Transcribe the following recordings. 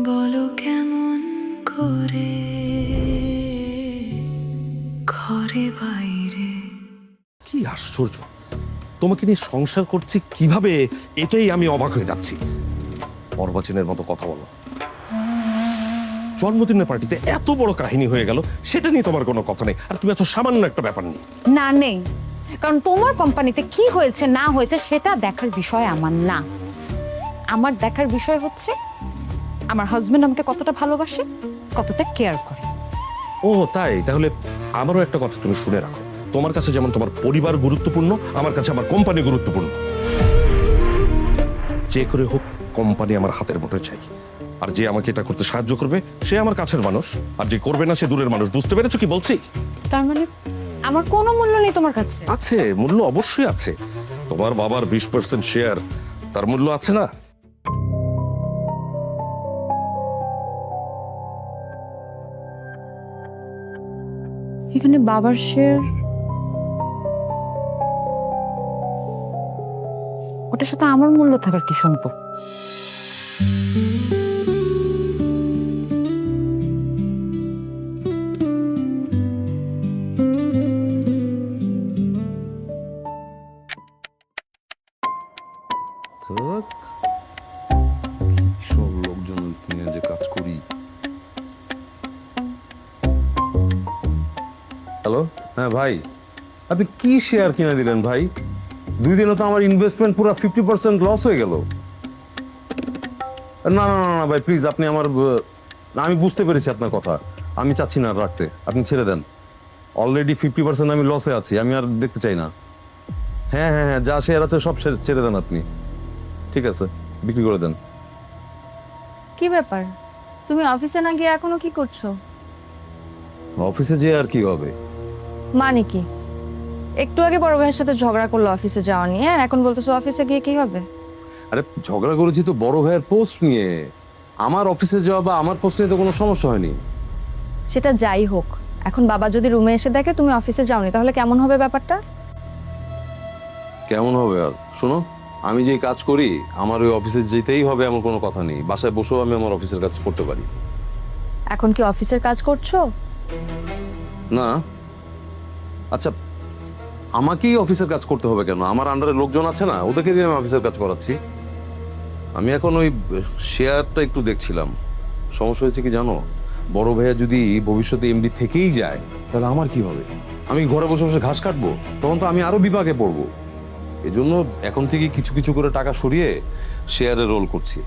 বলো কেমন করে ঘরে বাইরে। কি আশ্চর্য, তোমাকে নিয়ে সংসার করছি কিভাবে, এটাই আমি অবাক হয়ে যাচ্ছি। অর্বাচীনের মতো কথা বলো। জন্মদিনের পার্টিতে এত বড় কাহিনী হয়ে গেল, সেটা নিয়ে তোমার কোনো কথা নেই, আর তুমি এত সামান্য একটা ব্যাপার নেই। না নেই, কারণ তোমার কোম্পানিতে কি হয়েছে না হয়েছে সেটা দেখার বিষয় আমার না। আমার দেখার বিষয় হচ্ছে আমার হাজবেন্ড আমাকে কতটা ভালোবাসে, কতটা কেয়ার করে। ও তাই? তাহলে আমারও একটা কথা তুমি শুনে রাখো, তোমার কাছে যেমন তোমার পরিবার গুরুত্বপূর্ণ, আমার কাছে আমার কোম্পানি গুরুত্বপূর্ণ। যে করে হোক কোম্পানি আমার হাতের মুঠোয় চাই, আর যে আমাকে এটা করতে সাহায্য করবে সে আমার কাছের মানুষ, আর যে করবে না সে দূরের মানুষ। বুঝতে পেরেছো কি বলছি? তার মানে আমার কোনো মূল্য নেই তোমার কাছে? আছে, মূল্য অবশ্যই আছে। তোমার বাবার 20% শেয়ার, তার মূল্য আছে না? এখানে বাবার শেয়ার, ওটার সাথে আমার মূল্য থাকার কি সম্পর্ক? সব লোকজন নিয়ে যে কাজ করি। হ্যালো, হ্যাঁ ভাই, আপনি কি শেয়ার কিনে দিলেন ভাই? 2 দিনে তো আমার ইনভেস্টমেন্ট পুরো 50% লস হয়ে গেল। না না না না ভাই, প্লিজ আপনি আমি বুঝতে পেরেছি আপনার কথা, আমি চাচ্ছি না আর রাখতে, আপনি ছেড়ে দেন। অলরেডি 50% আমি লসে আছি, আমি আর দেখতে চাই না। হ্যাঁ হ্যাঁ হ্যাঁ, যা শেয়ার আছে সব ছেড়ে দেন আপনি। ঠিক আছে, বিক্রি করে দেন। কি ব্যাপার, তুমি অফিসে না গিয়ে এখনো কি করছো? অফিসে যেয়ে আর কি হবে? মানে কি? একটু আগে বড় ভাইয়ের সাথে ঝগড়া করলো অফিসে যাওয়া নিয়ে, আর এখন বলতেছো অফিসে গিয়ে কি হবে? আরে ঝগড়া করেছি তো বড় ভাইয়ের পোস্ট নিয়ে, আমার অফিসে যাওয়া বা আমার পোস্ট নিয়ে তো কোনো সমস্যা হয়নি। সেটা যাই হোক, এখন বাবা যদি রুমে এসে দেখে তুমি অফিসে যাওনি, তাহলে কেমন হবে ব্যাপারটা? কেমন হবে আর? শোনো, আমি যে কাজ করি আমার ওই অফিসে যেতেই হবে এমন কোনো কথা নেই, বাসায় বসেও আমি আমার অফিসের কাজ করতে পারি। এখন কি অফিসের কাজ করছো? না। আচ্ছা, আমাকেই অফিসের কাজ করতে হবে কেন? আমার আন্ডারে লোকজন আছে না, ওদেরকে দিয়ে আমি অফিসের কাজ করাচ্ছি। আমি এখন ওই শেয়ারটা একটু দেখছিলাম। সমস্যা হয়েছে কি জানো, বড় ভাইয়া যদি ভবিষ্যতে এমডি থেকেই যায় তাহলে আমার কি হবে? আমি ঘরে বসে বসে ঘাস কাটবো, তখন তো আমি আরো বিপাকে পড়বো। এজন্য এখন থেকে কিছু কিছু করে টাকা সরিয়ে শেয়ারে রোল করছি।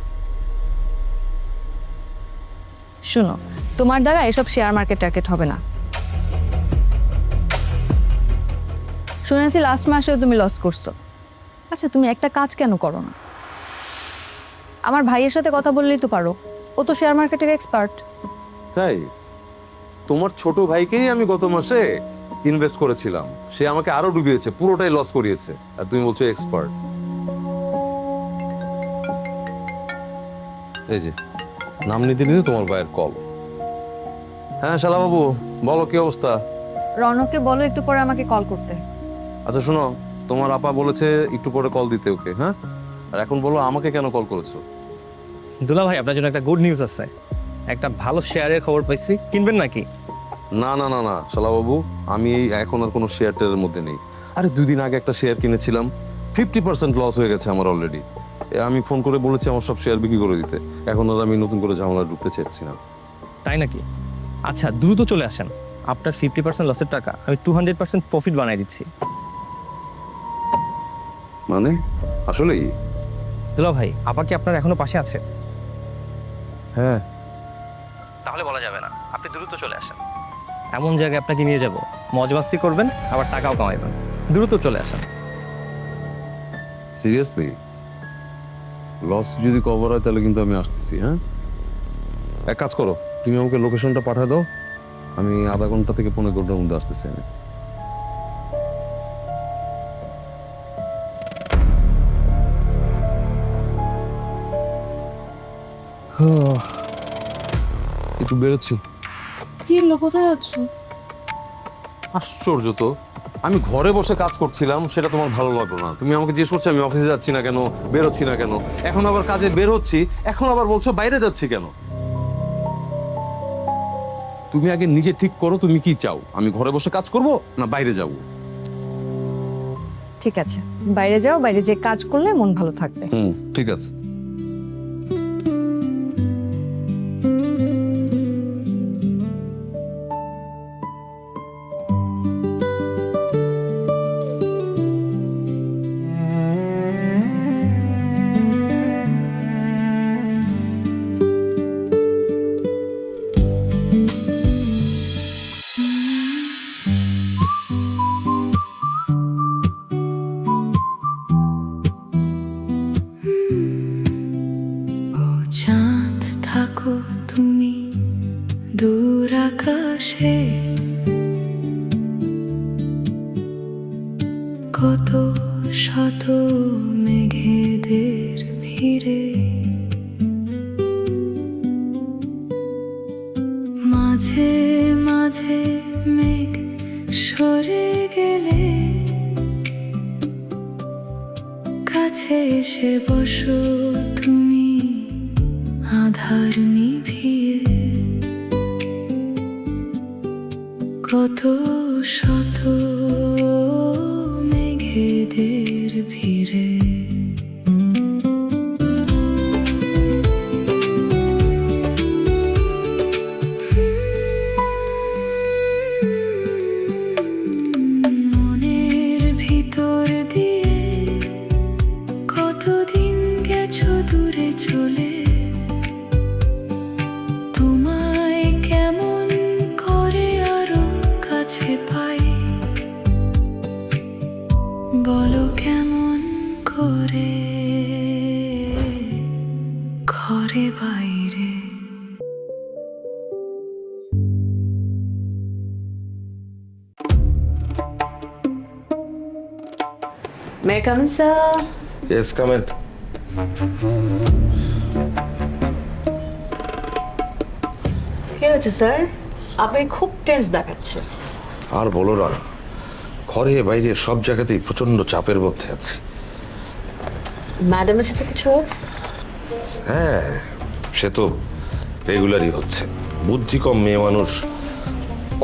শুনো, তোমার দ্বারা এসব শেয়ার মার্কেট টার্গেট হবে না। শুনেছি লাস্ট মাসেও তুমি লস করছো। আচ্ছা, তুমি একটা কাজ কেন করো না? আমার ভাইয়ের সাথে কথা বললেই তো পারো, ও তো শেয়ার মার্কেটের এক্সপার্ট। তাই? তোমার ছোট ভাইকেই আমি গত মাসে ইনভেস্ট করেছিলাম, সে আমাকে আরো ডুবিয়েছে, পুরোটাই লস করিয়েছে, আর তুমি বলছো এক্সপার্ট। এই যে নাম নিতে নিতে তোমার ভাইয়ের কল। হ্যাঁ শালা বাবু, বলো কি অবস্থা? রনককে বলো একটু পরে আমাকে কল করতে। আচ্ছা শোনো, তোমার আপা বলেছে একটু পরে কল দিতে ওকে, হ্যাঁ? আর এখন বলো আমাকে কেন কল করেছো? দুলা ভাই, আপনার জন্য একটা গুড নিউজ আছে। একটা ভালো শেয়ারের খবর পাইছি, কিনবেন নাকি? না না না না শালা বাবু, আমি এই এখন আর কোনো শেয়ার টেয়ারের মধ্যে নেই। আরে 2 দিন আগে একটা শেয়ার কিনেছিলাম, 50% লস হয়ে গেছে আমার অলরেডি। আমি ফোন করে বলেছি আমার সব শেয়ার বিক্রি করে দিতে, এখন আর আমি নতুন করে ঝামেলা ঢুকতে চাচ্ছি না। তাই নাকি? আচ্ছা, দ্রুত চলে আসেন, আপনার 50% লসের টাকা আমি 200% প্রফিট বানাই দিচ্ছি। মানে আসলেই? দুলা ভাই, আপা কি আপনার এখনো পাশে আছে? হ্যাঁ। তাহলে বলা যাবে না, আপনি দ্রুত চলে আসেন। এমন জায়গায় আপনাকে নিয়ে যাব, মজমাস্তি করবেন, আবার টাকাও কামাইবেন। দ্রুত চলে আসেন। সিরিয়াসলি? লস যদি কভার হয় তাহলে কিন্তু আমি আসতেছি। হ্যাঁ, এক কাজ করো, তুমি আমাকে লোকেশনটা পাঠিয়ে দাও, আমি আধা ঘন্টা থেকে 15 ঘন্টার মধ্যে আসতেছি আমি। একটু বেরোচ্ছি। কি হলো, কোথায় যাচ্ছ? আশ্চর্য তো, আমি ঘরে বসে কাজ করছিলাম, সেটা তোমার ভালো লাগলো না। তুমি আমাকে জিজ্ঞেস করছো আমি অফিসে যাচ্ছি না কেন, বেরোচ্ছি না কেন, এখন আবার কাজে বের হচ্ছি, এখন আবার বলছো বাইরে যাচ্ছি কেন। তুমি আগে নিজে ঠিক করো তুমি কি চাও, আমি ঘরে বসে কাজ করব না বাইরে যাব? ঠিক আছে, বাইরে যাও, বাইরে যে কাজ করলে মন ভালো থাকবে। ঠিক আছে। ও চাঁদ থাকো তুমি দূর আকাশে, কত শত মেঘেদের ভিড়ে, মাঝে মাঝে মেঘ সরে গেলে কাছে এসে বসো তুমি আধার নিভিয়ে, কত শত মেঘেদের ভিড়ে। মনের ভিতর দিয়ে কতদিন গেছো দূরে চলে, তোমায় কেমন করে আরো কাছে পাই, বলো কেমন করে ঘরে বাইরে। May I come in, sir? Yes, come in. কি হয়েছে স্যার? আপনি খুব টেন্স দেখাচ্ছে। আর বলো না, ঘরে বাইরে সব জায়গাতেই প্রচন্ড চাপের মধ্যে আছি। ম্যাডামের সাথে কিছু হয়েছে? হ্যাঁ, সে তো রেগুলারই হচ্ছে। বুদ্ধি কম মেয়ে মানুষ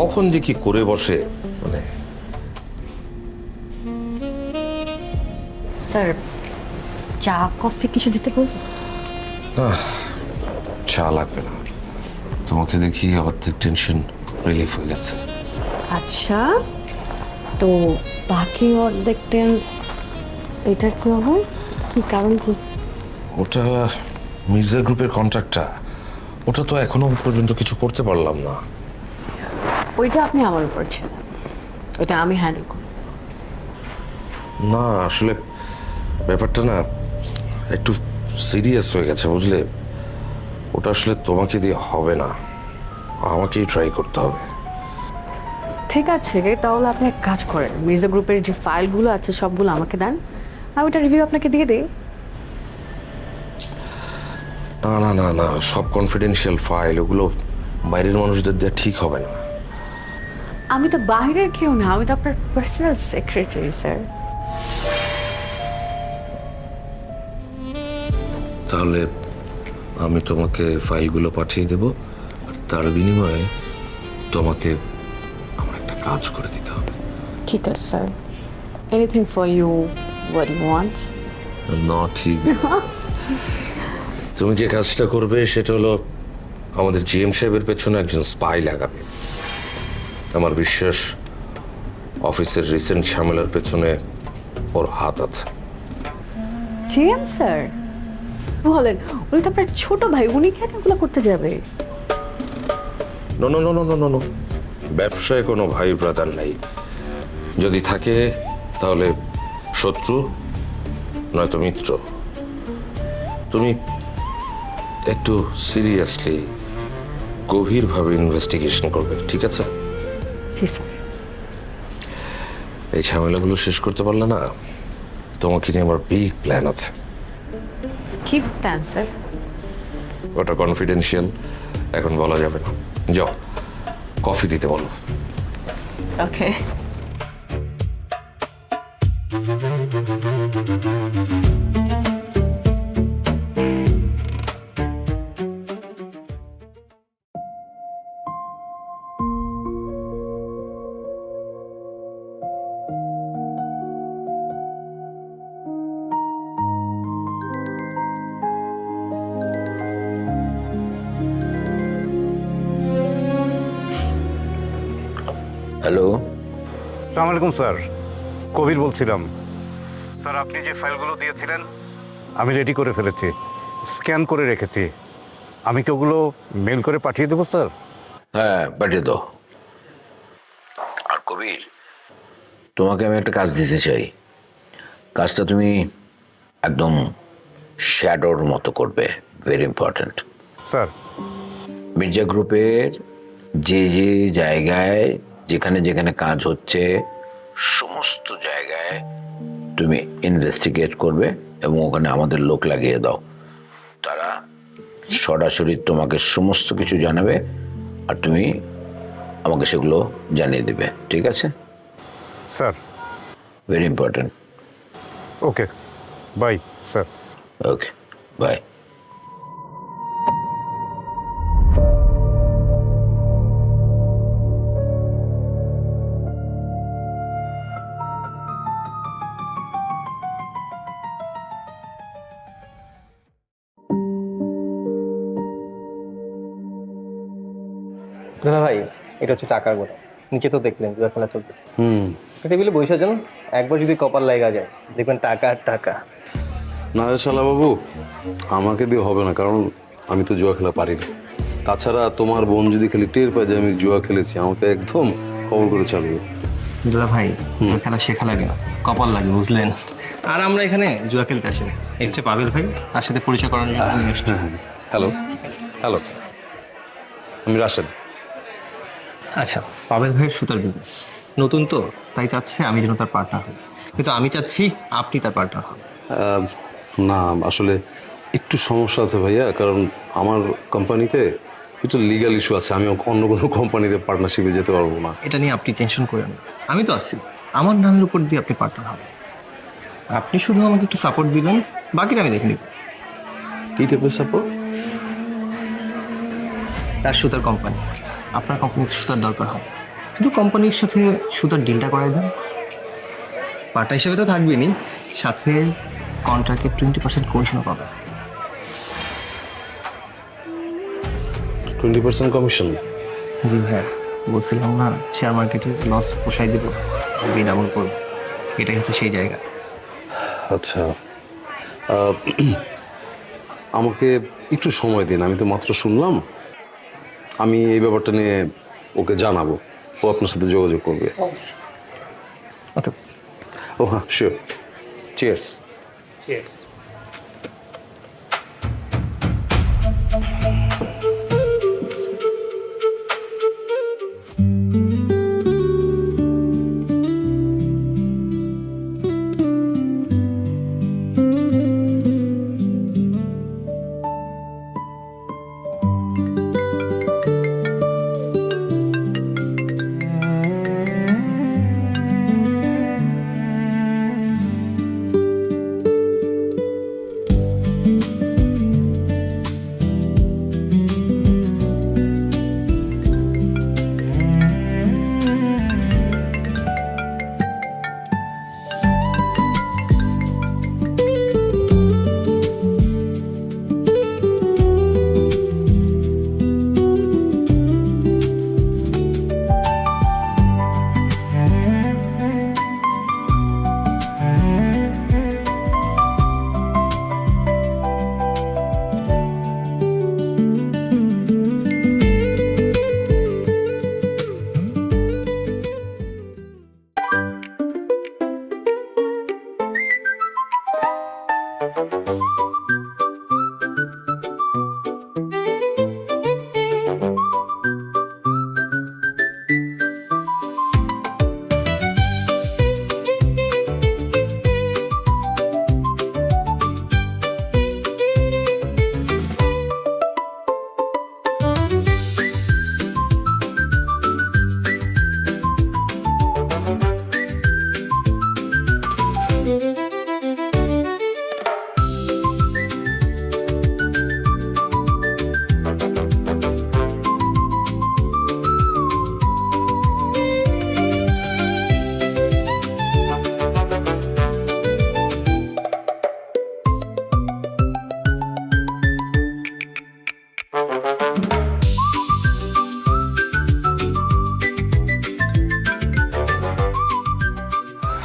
কখন যে কি করে বসে, মানে স্যার, চা কফি কিছু দিতে বলবো? চা লাগবে না, তোমাকে দেখি অর্ধেক টেনশন রিলিফ হয়ে গেছে। আচ্ছা, তো বাকি অর্ধেক টেন্স এটার কি হবে? কি কারণ কি? ওটা মির্জা গ্রুপের কন্ট্রাক্টটা, ওটা তো এখনো পর্যন্ত কিছু করতে পারলাম না। ওইটা আপনি আমার উপর ছেড়ে দেন। ওটা আমি হ্যান্ডেল করি। না, আসলে ব্যাপারটা না একটু সিরিয়াস হয়ে গেছে, বুঝলে? ওটা আসলে তোমাকে দিয়ে হবে না, আমাকেই ট্রাই করতে হবে। ঠিক আছে, তাহলে আপনি এক কাজ করেন, মির্জা গ্রুপের যে ফাইলগুলো আছে সবগুলো আমাকে দেন, আমি ওটা রিভিউ আপনাকে দিয়ে দিই। না না না না, সব কনফিডেন্সিয়াল ফাইল, ওগুলো বাইরের মানুষদের দেওয়া ঠিক হবে না। আমি তো বাইরের কেউ না, আমি তো আপনার পার্সোনাল সেক্রেটারি স্যার। তাহলে আমি তোমাকে ফাইলগুলো পাঠিয়ে দেব, আর তার বিনিময়ে তোমাকে আমার একটা কাজ করে দিতে হবে। ঠিক আছে sir, anything for you, what you want. না, ঠিক। তুমি যে কাজটা করবে সেটা হলো আমাদের জিএম সাহেবের পেছনে একজন স্পাই লাগাবে। আমার বিশ্বাস অফিসের রিসেন্ট ঝামেলার পেছনে ওর হাত আছে। জিএম স্যার বলেন? উনি তো আপনার ছোট ভাই, উনি কেন এগুলো করতে যাবে? No no no no no no, ব্যবসায় কোনো ভাই ব্রাদার নাই। যদি থাকে তাহলে শত্রু, নয়তো মিত্র। তুমি একটু সিরিয়াসলি গভীরভাবে ইনভেস্টিগেশন করবে, ঠিক আছে? জি স্যার। এই ঝামেলাগুলো শেষ করতে পারলে না, তোমাকে নিয়ে আমার বিগ প্ল্যান আছে। কি প্ল্যান স্যার? ওটা কনফিডেন্সিয়াল, এখন বলা যাবে না। যাও, কফি দিতে বলো। ওকে। হ্যালো। আসসালামু আলাইকুম স্যার, কবির বলছিলাম। স্যার আপনি যে ফাইলগুলো দিয়েছিলেন আমি রেডি করে ফেলেছি, স্ক্যান করে রেখেছি। আমি কি ওগুলো মেল করে পাঠিয়ে দেবো স্যার? হ্যাঁ, পাঠিয়ে দাও। আর কবির, তোমাকে আমি একটা কাজ দিতে চাই। কাজটা তুমি একদম শ্যাডোর মতো করবে, ভেরি ইম্পর্ট্যান্ট। স্যার মির্জা গ্রুপের যে যে জায়গায় যেখানে যেখানে কাজ হচ্ছে সমস্ত জায়গায় তুমি ইনভেস্টিগেট করবে এবং ওখানে আমাদের লোক লাগিয়ে দাও। তারা সরাসরি তোমাকে সমস্ত কিছু জানাবে আর তুমি আমাকে সেগুলো জানিয়ে দেবে, ঠিক আছে? Sir very important. Okay, bye sir. Okay, bye. দাদা ভাই, এটা হচ্ছে টাকার গোনা। নিচে তো দেখলেন জুয়া খেলা চলতেছে। টেবিলে বসে যান, একবার যদি কপাল লাগা যায় দেখবেন টাকা আর টাকা। না রে শালা বাবু, আমাকে দিয়ে হবে না, কারণ আমি তো জুয়া খেলা পারি না। তাছাড়া তোমার বোন যদি খালি টের পায় যে আমি জুয়া খেলেছি, আমাকে একদম খবর করে চালবে। দাদা ভাই, খেলা শেখা লাগে না, কপাল লাগে, বুঝলেন? আর আমরা এখানে জুয়া খেলতে আসিনি। এই হচ্ছে পাবেল ভাই, তার সাথে পরিচয় করানোর জন্য আমি এসেছি। হ্যালো হ্যালো, আমি রাশেদ। আচ্ছা, পাবেল ভাইয়ের সুতার বিজনেস নতুন তো, তাই চাচ্ছে আমি যেন তার পার্টনার হই, কিন্তু আমি চাচ্ছি আপনি তার পার্টনার হন। না, আসলে একটু সমস্যা আছে ভাইয়া, কারণ আমার কোম্পানিতে একটু লিগ্যাল ইস্যু আছে। আমি অন্য কোনো কোম্পানির পার্টনারশিপে যেতে পারবো না। এটা নিয়ে আপনি টেনশন করেন না, আমি তো আছি। আমার নামের উপর দিয়ে আপনি পার্টনার হবেন। আপনি শুধু আমাকে একটু সাপোর্ট দিবেন, বাকিটা আমি দেখে নিব। কি টাইপের সাপোর্ট? তার সুতার কোম্পানি, আপনার কোম্পানিতে সুতার দরকার হয়, শুধু কোম্পানির সাথে সুতার ডিলটা করাই দেন। পার্টনার হিসেবে তো থাকবেনই, সাথে কন্ট্রাক্টে 20% কমিশনও পাবেন। 20% কমিশন? জি হ্যাঁ, বলছিলাম না শেয়ার মার্কেটে লস পোষাই দেবো, ডাবল করবো। এটাই হচ্ছে সেই জায়গা। আচ্ছা, আমাকে একটু সময় দিন, আমি তো মাত্র শুনলাম। আমি এই ব্যাপারটা নিয়ে ওকে জানাবো, ও আপনার সাথে যোগাযোগ করবে। ওকে। ও হ্যাঁ, শিওর। চিয়ার্স।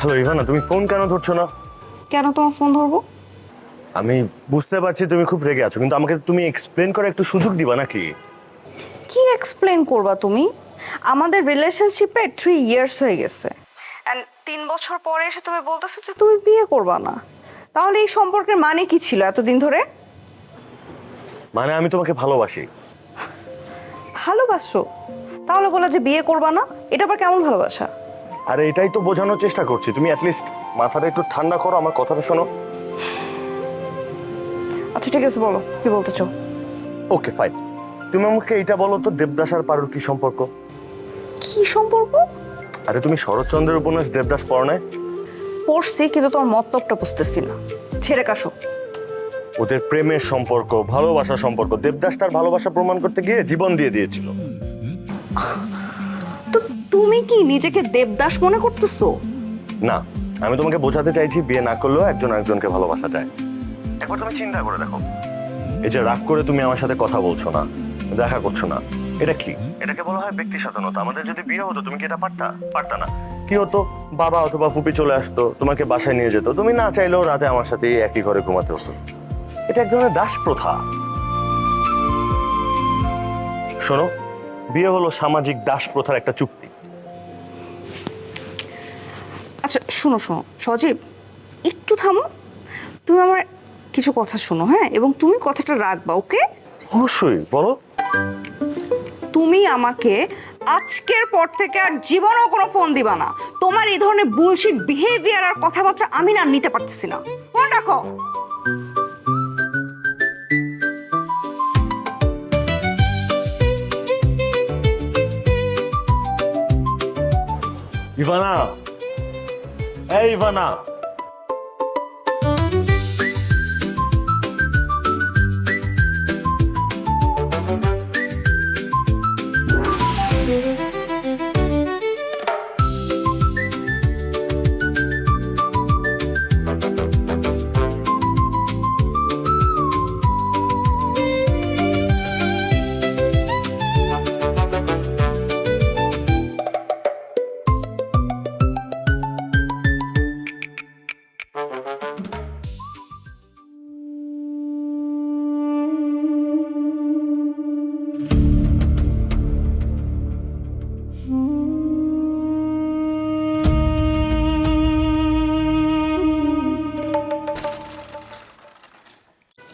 হ্যালো ইভানা, তুমি ফোন কেন ধরছো না? কেন তোমার ফোন ধরবো? আমি বুঝতে পারছি তুমি খুব রেগে আছো, কিন্তু আমাকে তুমি এক্সপ্লেন করে একটু সুযোগ দিবা নাকি? কি এক্সপ্লেন করবা তুমি? আমাদের রিলেশনশিপে 3 ইয়ার্স হয়ে গেছে, অ্যান্ড 3 বছর পরে এসে তুমি বলতেছো যে তুমি বিয়ে করবা না। তাহলে এই সম্পর্কের মানে কি ছিল এতদিন ধরে? মানে আমি তোমাকে ভালোবাসি। ভালোবাসো? তাহলে বলে যে বিয়ে করবা না, এটা আবার কেমন ভালোবাসা? আরে এটাই তো বোঝানোর চেষ্টা করছি, তুমি অ্যাটলিস্ট মাথাটা একটু ঠান্ডা করো, আমার কথাটা শোনো। আচ্ছা ঠিক আছে, বলো কি বলতে চাও। ওকে ফাইন, তুমি আমাকে এইটা বলো তো, দেবদাস আর পারুর কি সম্পর্ক? কি সম্পর্ক? আরে তুমি শরৎচন্দ্রের উপন্যাস দেবদাস পড়ো নাই? পড়ছি, কিন্তু তোমার মতলবটা বুঝতেছি না। ছেড়ে কাশো। ওদের প্রেমের সম্পর্ক, ভালোবাসার সম্পর্ক। দেবদাস তার ভালোবাসা প্রমাণ করতে গিয়ে জীবন দিয়ে দিয়েছিল। তো তুমি কি নিজেকে দেবদাস মনে করতেছো? না, আমি তোমাকে বোঝাতে চাইছি বিয়ে না করলেও একজন আরেকজনকে ভালোবাসা যায়। একবার তুমি চিন্তা করে দেখো, এই যে রাগ করে তুমি আমার সাথে কথা বলছো না, দেখা করছো না, এটা কি? এটাকে বলা হয় ব্যক্তি স্বাধীনতা। আমাদের যদি বিয়ে হতো তুমি কি এটা পারতা না? কি হতো, বাবা অথবা ফুপি চলে আসতো, তোমাকে বাসায় নিয়ে যেত, তুমি না চাইলেও রাতে আমার সাথে একই ঘরে ঘুমাতে হতো। এটা এক ধরনের দাস প্রথা। শোনো, বিয়ে হলো সামাজিক দাস প্রথার একটা চুক্তি। আচ্ছা শোনো সজীব, একটু থামো। তুমি আমার কিছু কথা শোনো, হ্যাঁ, এবং তুমি কথাটা রাখবা, ওকে? অবশ্যই, বলো। তুমি আমাকে আজকের পর থেকে আর জীবনেও কোনো ফোন দিবা না। তোমার এই ধরনের বুলশিট বিহেভিয়ার আর কথাবার্তা আমি না নিতে পারতেছি না। ফোন রাখো। ইভানা, এই ইভানা,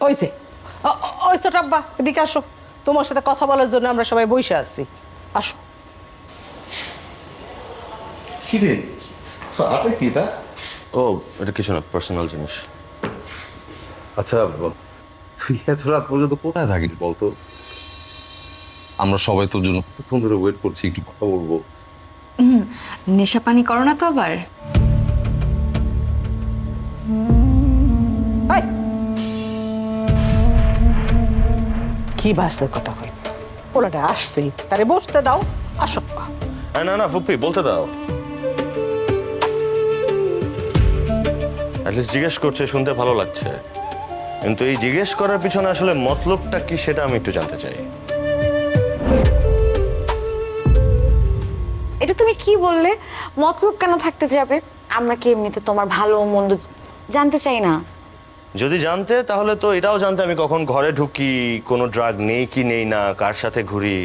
ওইছে ওই তো টাব্বা, এদিকে আসো। তোমার সাথে কথা বলার জন্য আমরা সবাই বসে আছি, আসো। কি রে, কি এটা? ও, এটা কিছু না, পার্সোনাল জিনিস। আচ্ছা, তুই এত রাত পর্যন্ত কোথায় থাকিস বলতো? আমরা সবাই তোর জন্য কতক্ষণ ধরে ওয়েট করছি, একটু কথা বলবো। নেশা পানি করো না তো আবার? এই, কি বাসের কথা কই? ওলাটা আসছেই, তারে বসতে দাও, আসো। না না ফুপি, বলতে দাও। অ্যাটলিস্ট জিজ্ঞেস করছে, শুনতে ভালো লাগছে, কিন্তু এই জিজ্ঞেস করার পিছনে আসলে মতলবটা কি সেটা আমি একটু জানতে চাই। এটা তুমি কি বললে? মতলব কেন থাকতে যাবে? আমরা কি এমনিতে তোমার ভালো মন্দ জানতে চাই না? যদি জানতে, তাহলে তো এটাও জানতে আমি কখন ঘরে ঢুকি, কোনো ড্রাগ নেই কি নেই না, কার সাথে ঘুরি।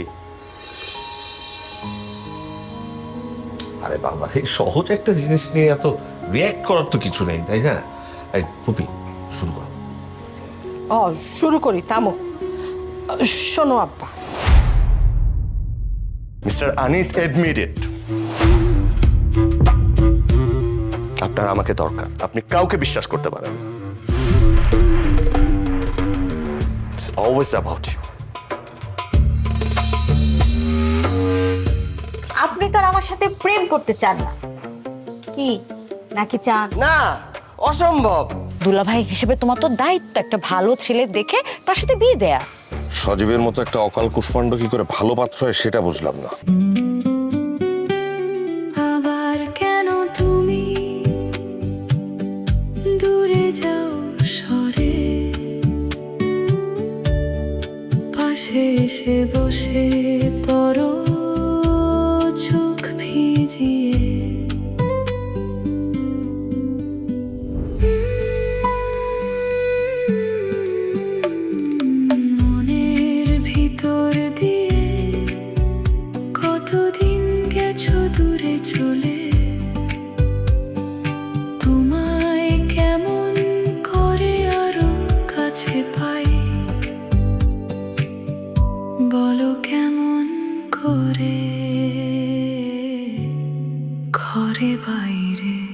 আরে বাবা, এই সহজ একটা জিনিস নিয়ে এত রিয়াক্ট করার তো কিছু নেই, তাই না? এই ফুপি, শুরু করো। ও শুরু করি, থামো। শোনো আব্বা, মিস্টার আনিস এডমিটেড, আপনার আমাকে দরকার। আপনি কাউকে বিশ্বাস করতে পারেন না। It's always about you. আপনি তো আর আমার সাথে প্রেম করতে চান না, কি নাকি চান? না, অসম্ভব। দুলাভাই হিসেবে তোমার তো দায়িত্ব একটা ভালো ছেলে দেখে তার সাথে বিয়ে দেয়া। সজীবের মতো একটা অকাল কুষ্মাণ্ড কি করে ভালো পাত্র হয় সেটা বুঝলাম না। আবার কেন তুমি দূরে যাও সরে, পাশে এসে বসে পড়ো চোখ ভিজিয়ে। কেমন করে ঘরে বাইরে